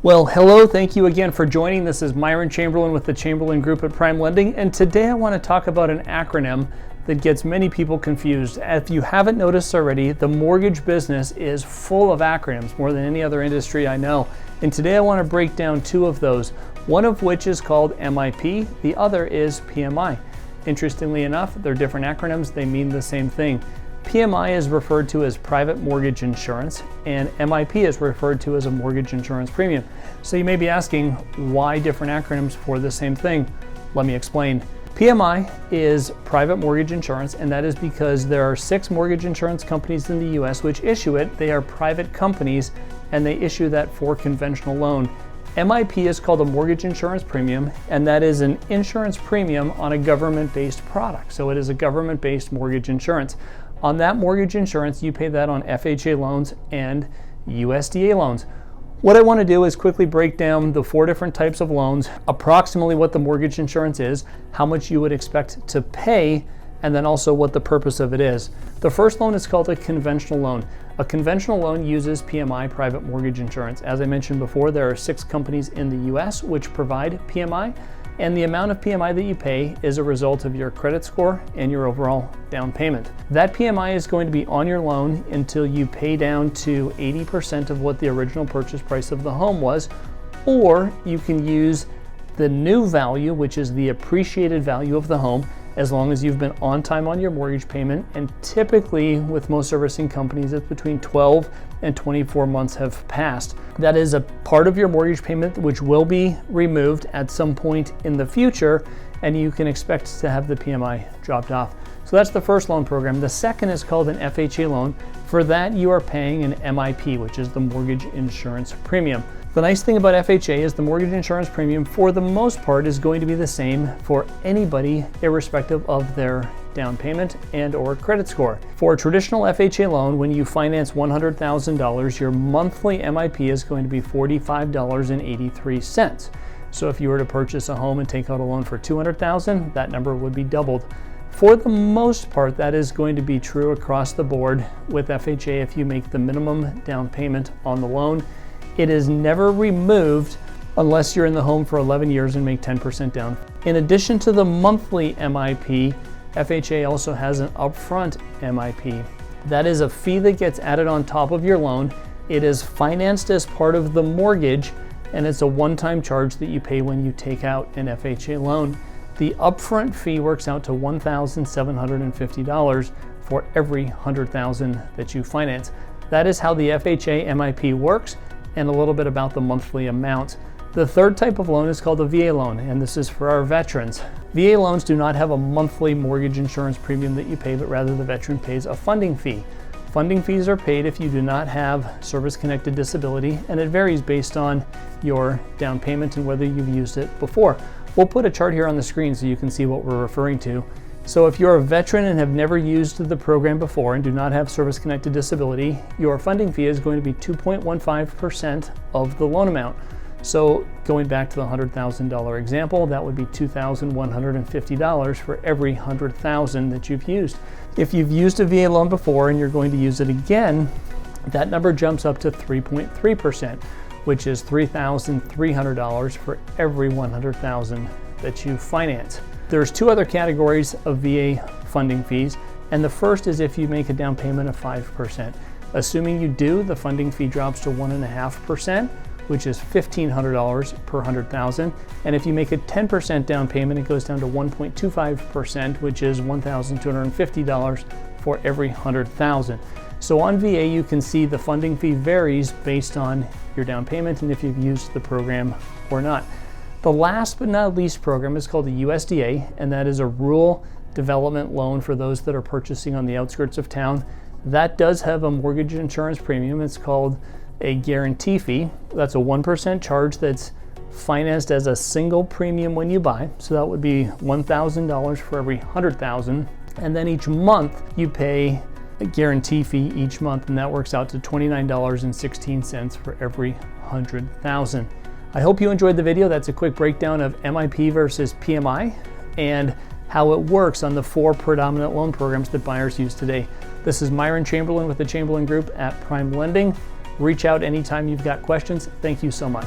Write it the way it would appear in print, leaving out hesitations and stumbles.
Well, hello, thank you again for joining. This is Myron Chamberlain with the Chamberlain Group at Prime Lending, and today I want to talk about an acronym that gets many people confused. If you haven't noticed already, the mortgage business is full of acronyms, more than any other industry I know. And today I want to break down two of those, one of which is called MIP, the other is PMI. Interestingly enough, they're different acronyms, they mean the same thing. PMI is referred to as private mortgage insurance, and MIP is referred to as a mortgage insurance premium. So you may be asking, why different acronyms for the same thing? Let me explain. PMI is private mortgage insurance, and that is because there are 6 mortgage insurance companies in the US which issue it. They are private companies, and they issue that for conventional loan. MIP is called a mortgage insurance premium, and that is an insurance premium on a government-based product. So it is a government-based mortgage insurance. On that mortgage insurance, you pay that on FHA loans and USDA loans. What I want to do is quickly break down the 4 different types of loans, approximately what the mortgage insurance is, how much you would expect to pay, and then also what the purpose of it is. The first loan is called a conventional loan. A conventional loan uses PMI, private mortgage insurance. As I mentioned before, there are 6 companies in the US which provide PMI, and the amount of PMI that you pay is a result of your credit score and your overall down payment. That PMI is going to be on your loan until you pay down to 80% of what the original purchase price of the home was, or you can use the new value, which is the appreciated value of the home, as long as you've been on time on your mortgage payment. And typically with most servicing companies, it's between 12 and 24 months have passed. That is a part of your mortgage payment which will be removed at some point in the future, and you can expect to have the PMI dropped off. So that's the first loan program. The second is called an FHA loan. For that, you are paying an MIP, which is the mortgage insurance premium. The nice thing about FHA is the mortgage insurance premium, for the most part, is going to be the same for anybody, irrespective of their down payment and or credit score. For a traditional FHA loan, when you finance $100,000, your monthly MIP is going to be $45.83. So if you were to purchase a home and take out a loan for $200,000, that number would be doubled. For the most part, that is going to be true across the board with FHA if you make the minimum down payment on the loan. It is never removed unless you're in the home for 11 years and make 10% down. In addition to the monthly MIP, FHA also has an upfront MIP. That is a fee that gets added on top of your loan. It is financed as part of the mortgage, and it's a one-time charge that you pay when you take out an FHA loan. The upfront fee works out to $1,750 for every $100,000 that you finance. That is how the FHA MIP works, and a little bit about the monthly amount. The third type of loan is called a VA loan, and this is for our veterans. VA loans do not have a monthly mortgage insurance premium that you pay, but rather the veteran pays a funding fee. Funding fees are paid if you do not have service-connected disability, and it varies based on your down payment and whether you've used it before. We'll put a chart here on the screen so you can see what we're referring to. So if you're a veteran and have never used the program before and do not have service-connected disability, your funding fee is going to be 2.15% of the loan amount. So going back to the $100,000 example, that would be $2,150 for every $100,000 that you've used. If you've used a VA loan before and you're going to use it again, that number jumps up to 3.3%, which is $3,300 for every $100,000 that you finance. There's 2 other categories of VA funding fees, and the first is if you make a down payment of 5%. Assuming you do, the funding fee drops to 1.5%, which is $1,500 per $100,000. And if you make a 10% down payment, it goes down to 1.25%, which is $1,250 for every $100,000. So on VA, you can see the funding fee varies based on your down payment and if you've used the program or not. The last but not least program is called the USDA, and that is a rural development loan for those that are purchasing on the outskirts of town. That does have a mortgage insurance premium. It's called a guarantee fee. That's a 1% charge that's financed as a single premium when you buy. So that would be $1,000 for every $100,000. And then each month you pay a guarantee fee each month, and that works out to $29.16 for every $100,000. I hope you enjoyed the video. That's a quick breakdown of MIP versus PMI and how it works on the 4 predominant loan programs that buyers use today. This is Myron Chamberlain with the Chamberlain Group at Prime Lending. Reach out anytime you've got questions. Thank you so much.